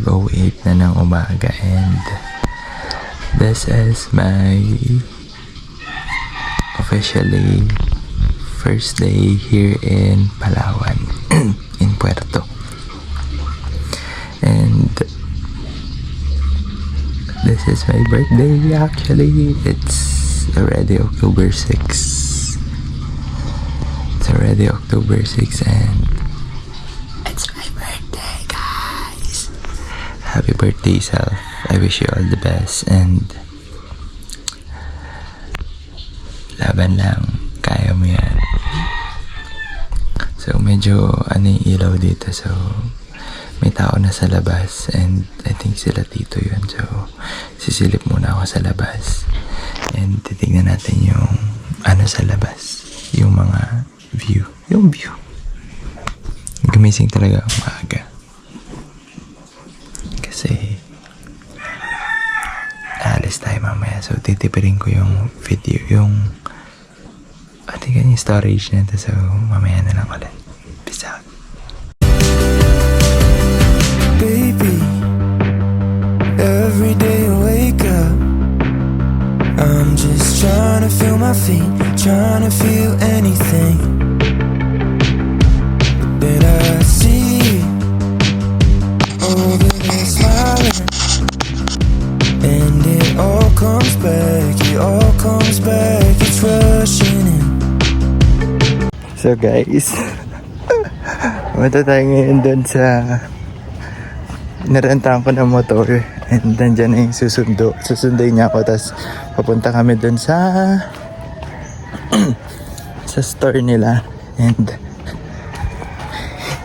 5:08 na ng umaga, and this is my officially first day here in Palawan, in Puerto. And this is my birthday. Actually, it's already October 6. It's already October 6 and it's my birthday, guys. Happy birthday, Self. I wish you all the best and laban lang. Kaya mo yan. So, medyo yung ilaw dito. So, may tao na sa labas and I think sila tito yun. So, sisilip muna ako sa labas and titignan natin yung sa labas. Yung mga view. Yung view. Gumising talaga ang maaga. Kasi aalis tayo mamaya. So, titipirin ko yung video. Yung yung storage nito. So, mamaya na lang ulit. Peace out. Baby, every day I wake up, I'm just trying to feel my feet, trying to feel anything. Then I see all the smiling, and it all comes back, it's rushing in. So guys, punta tayo ngayon doon sa narentahan ko ng motor and nandyan na yung susunduin niya ako, tapos papunta kami doon sa sa store nila and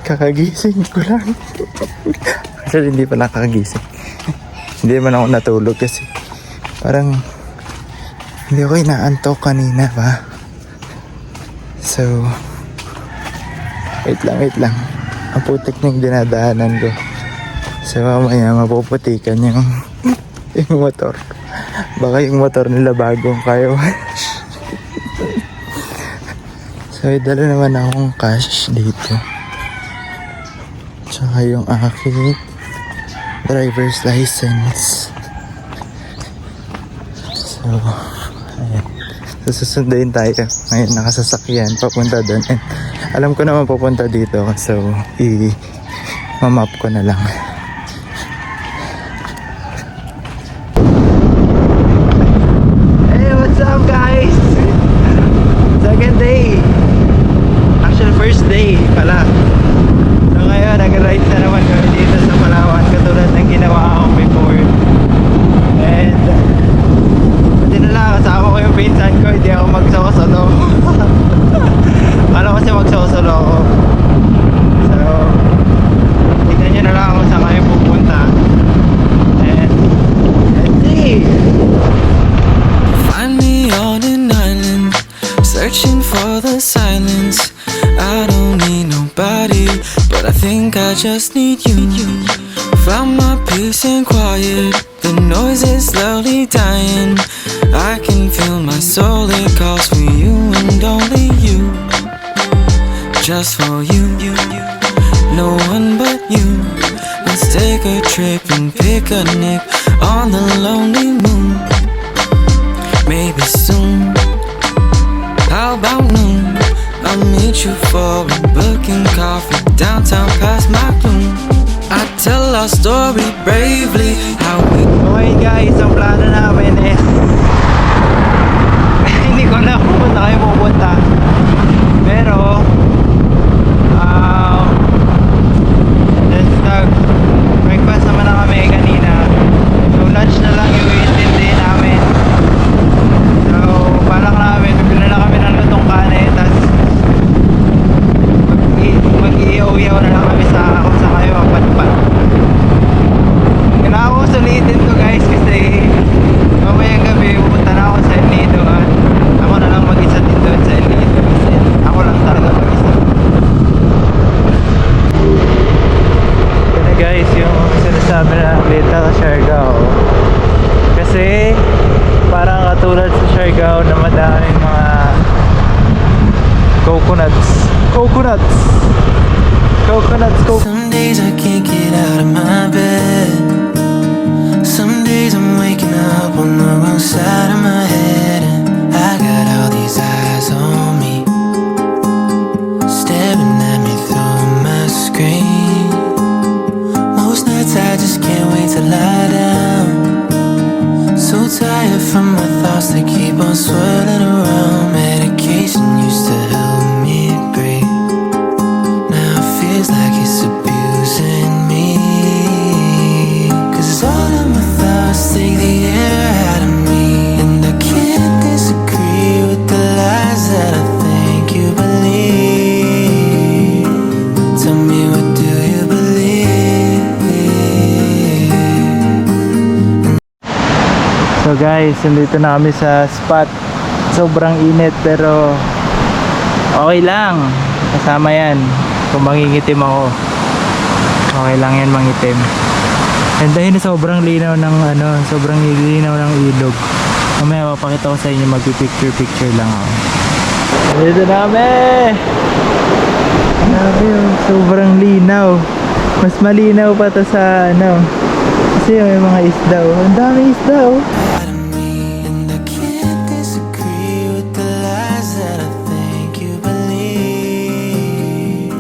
kakagising ko lang. Actually hindi pa nakakagising, hindi man ako natulog kasi parang hindi ako inaantok kanina pa. So wait lang, ang putik ng dinadaanan ko. So mamaya mapuputikan yung motor. Baka yung motor nila bagong kaya wash. So dala naman akong cash dito, tsaka yung aking driver's license. So ayan, so susunduin tayo ngayon nakasasakyan papunta doon and alam ko naman pupunta dito, so i-map ko na lang. Second day. Actually, first day pala. So ngayon, nag-ride na naman kami dito sa Palawan katulad ng ginawa ko before. And pati na lang, kasama ko yung pinsan ko, hindi ako magsosolo. Kala ko kasi magsosolo ako. So, tignan nyo na lang kung saan kayo pupunta. And let's see. Find me on an island, searching for the silence. I don't need nobody, but I think I just need you. Found my peace and quiet, the noise is slowly dying. I can feel my soul, it calls for you and only you. Just for you, no one but you. Let's take a trip and picnic on the lonely moon. Maybe soon, how about noon? I'll meet you for a book and coffee downtown past my room. I tell our story bravely, how we... Okay guys, ang plano namin is hindi ko na kung saan kayo pupunta, pero since nag-breakfast naman na kami kanina, so lunch na lang yung iintindihin namin. So parang namin, bibili na kami ng lutong kanin, tapos mag-iiyaw na lang kami sa kung saan kayo mapadpad. Kailangan ko sulitin to guys kasi mamayang gabi pupunta na ako sa El Nido at ako na lang mag-isa din doon sa El Nido kasi ako lang talaga mag-isa. Yun na guys yung sinasabi na Little Siargao, kasi parang katulad sa Siargao na madaming mga coconuts. Some days I can't get out of my bed, from my thoughts that keep on swirling around. Medication used to help me breathe. Now it feels like it's abusing me. 'Cause all of my thoughts take the air out of me. And I can't disagree with the lies that I think you believe. Tell me, what do you believe? So guys, nandito na kami sa spot. Sobrang init pero okay lang. Kasama yan. Kung mangingitim ako, okay lang yan mangitim. And dahil sobrang linaw ng sobrang linaw ng ilog. Mamaya mapakita ko sa inyo, magpipicture lang ako. Nandito na kami! Grabe yun, sobrang linaw. Mas malinaw pa to sa kasi may mga isda oh. Ang dami isda oh. And I can't disagree with the lies that I think you believe.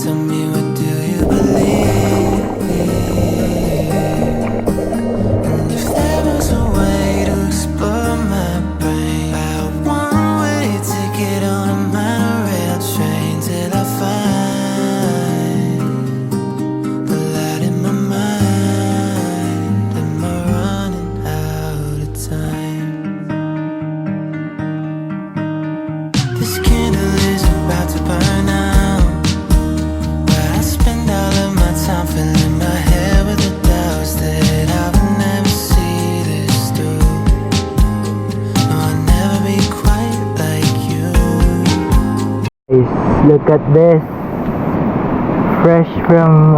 Tell me, what do you believe? And if there was a way to explore my brain, I one way ticket on a monorail train till I find the light in my mind. Am I running out of time? This candle is about to burn out, but I spend all of my time filling my head with the doubts that I would never see this through. No, I'll never be quite like you. Guys, look at this. Fresh from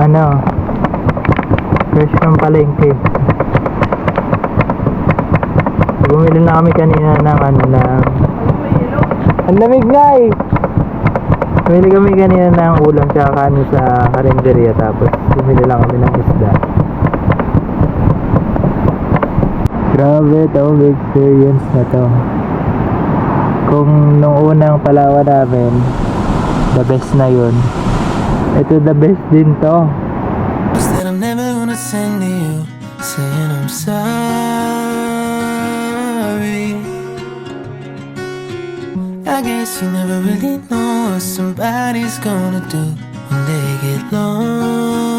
palengke. Bumili na kami kanina ng ang lamig nga eh. Bumili kami kanina ng ulam tsaka kanin sa karinderya, tapos bumili lang kami ng isda. Grabe to, experience na to. Kung nung unang Palawan namin, the best na yun, ito the best din to. Said I'm never gonna send to you, saying I'm sorry. I guess you never really know what somebody's gonna do when they get lonely.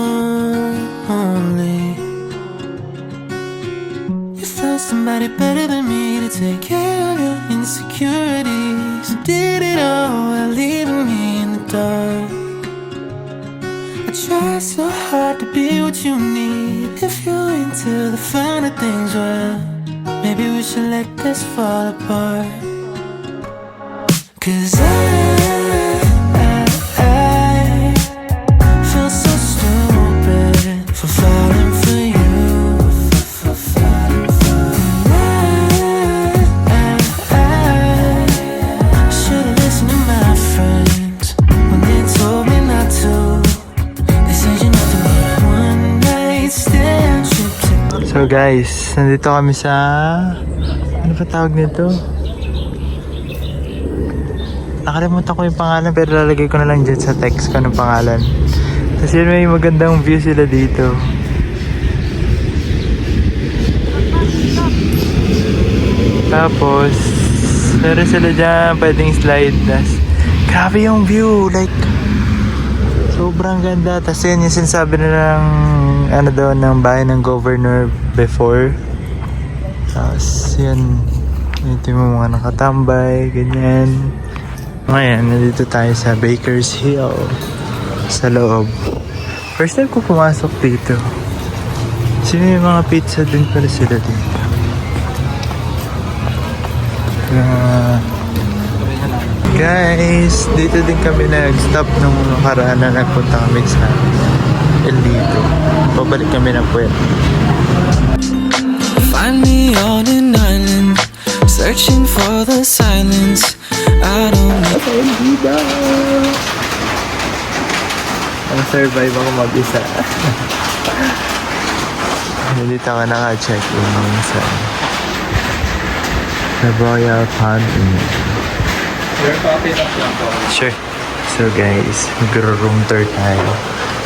You found somebody better than me to take care of your insecurities. You did it all while leaving me in the dark. I try so hard to be what you need. If you're into the finer things, well, maybe we should let this fall apart. 'Cause I feel so stupid for falling for you. For falling for you. I should've listened to my friends when they told me not to. They said you're nothing but a one night stand. So guys, nandito kami sa ano pa tawag nito? Nakalimutan ko yung pangalan, pero lalagay ko na lang dyan sa text ko ng pangalan. Kasi may magandang view sila dito. Tapos meron sila dyan pwedeng slide. Grabe yung view, like sobrang ganda. Tapos yun yung sinasabi na ng ng bahay ng governor before. Tapos yun, ito yung mga nakatambay, ganyan. Ngayon, nandito tayo sa Baker's Hill sa loob. First time ko pumasok dito. Sino yung mga pizza din pala sila dito. Guys, dito din kami nag-stop nung nakaraan na nagpunta kami sa El Nido. Pabalik kami ng Puerto. Find me on an island, searching for the silence. I don't know. El Nido! Survive ako mag-isa. Dito ako naka-check-in sa Royal Palm Inn. Sure. So guys, mag-room tour tayo.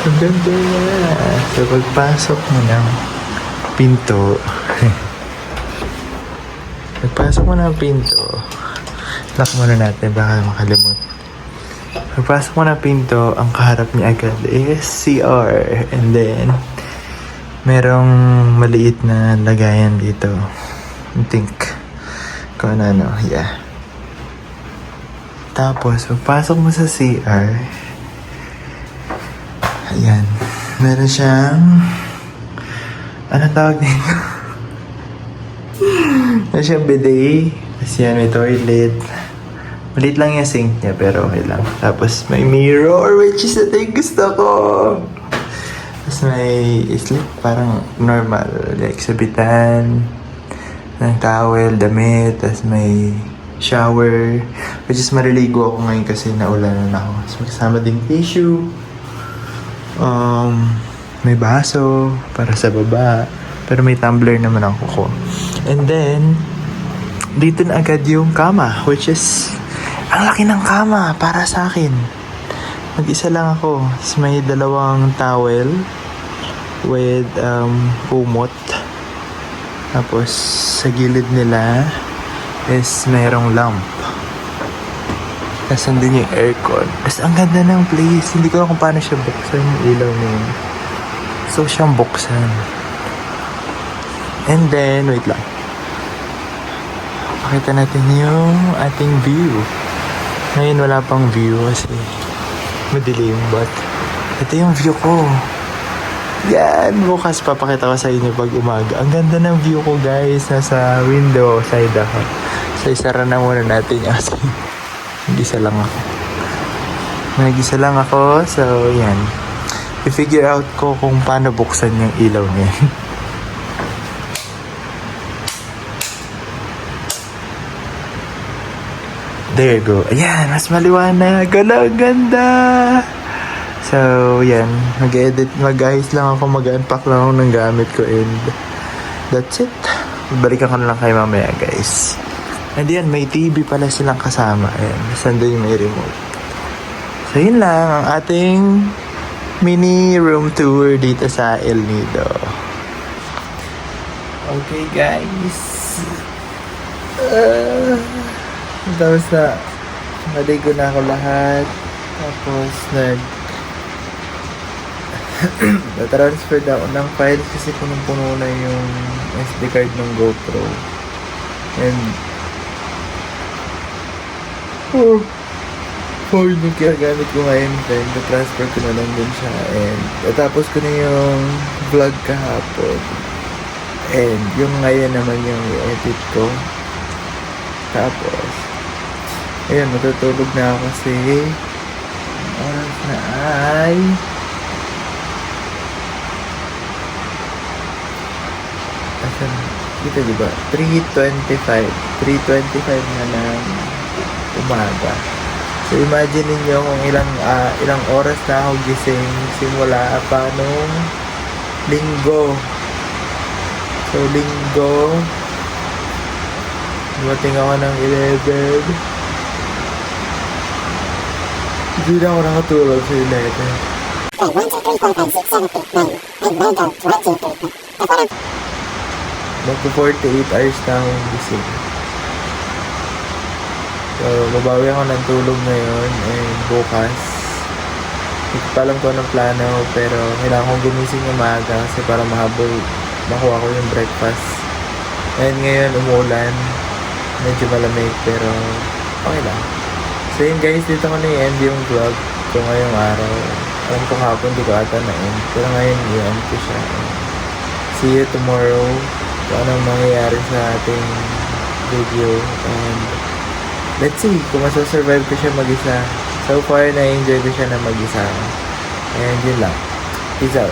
Ang ganda na. So pagpasok mo ng pinto, Pagpasok mo ng pinto, lock muna natin, baka makalimut. Pagpasok mo ng pinto, ang kaharap niya agad is CR. And then, merong maliit na lagayan dito. I think, kung ano, yeah. Tapos, pagpasok mo sa CR, ayan, meron siyang, anong tawag dito? Meron siyang bidet. Tapos yan, may toilet. Maliit lang yung sink niya, pero okay lang. Tapos may mirror, which is ito yung gusto ko. Tapos may slip, parang normal. Like sabitan, ng towel, damit. Tapos may shower. Which is mariligo ako ngayon kasi naulanan ako. Tapos magkasama ding tissue. May baso para sa baba. Pero may tumbler naman ang kuko. And then, dito na agad yung kama, which is ang laki ng kama para sa akin. Mag-isa lang ako. Tapos may dalawang towel with kumot. Tapos sa gilid nila is mayroong lamp. Tapos andun yung aircon. Tapos ang ganda ng place. Hindi ko alam kung paano siya buksan yung ilaw na yun. So siyang buksan. And then, wait lang. Pakita natin yung ating view. Ngayon wala pang view kasi madilim, but ito yung view ko. Yan, bukas papakita ko sa inyo pag umaga. Ang ganda ng view ko, guys. Nasa window side ako. So isara na muna natin kasi mag-isa lang ako. Mag-isa lang ako, so yan. I-figure out ko kung paano buksan yung ilaw niya. There you go. Ayan, mas maliwanag. Ang ganda. So, yan. Mag-edit. Mag-ayos lang ako. Mag-unpack lang ako ng gamit ko. And that's it. Balikan ko na lang kayo mamaya, guys. And yan, may TV pala silang kasama. Ayan. Sando yung may remote. So, yun lang. Ang ating mini room tour dito sa El Nido. Okay, guys. Tapos naligo na ako lahat. Tapos na-transfer na ako ng file kasi punong-puno na yung SD card ng GoPro. And phone yung kinagamit ko ngayon. Then na-transfer ko na lang din siya. And natapos ko na yung vlog kahapon. And yung ngayon naman yung edit ko. Tapos ayun, matutulog na ako kasi oras na ay asan? Dito diba? 3:25 na ng umaga. So imagine niyo kung ilang oras na ako gising simula pa nung linggo. So linggo dumating ako ng 11. Hindi na ako nakatulog sa 11. Magpo 48 hours na akong gising. So, mabawi ako ng tulog ngayon and bukas. Hindi pa alam ko anong plano pero kailangan kong gumising umaga kasi para makuha ko yung breakfast. And ngayon umuulan. Medyo malamig pero okay lang. So yun guys, dito ko na i-end yung vlog ko ngayong araw. Alam ko hapon di ko ata na-end. Pero ngayon i-end ko siya. See you tomorrow. Kung anong mangyayari sa ating video. And let's see kung masasurvive ko siya mag-isa. So far na-enjoy ko siya na mag-isa. And yun lang. Peace out.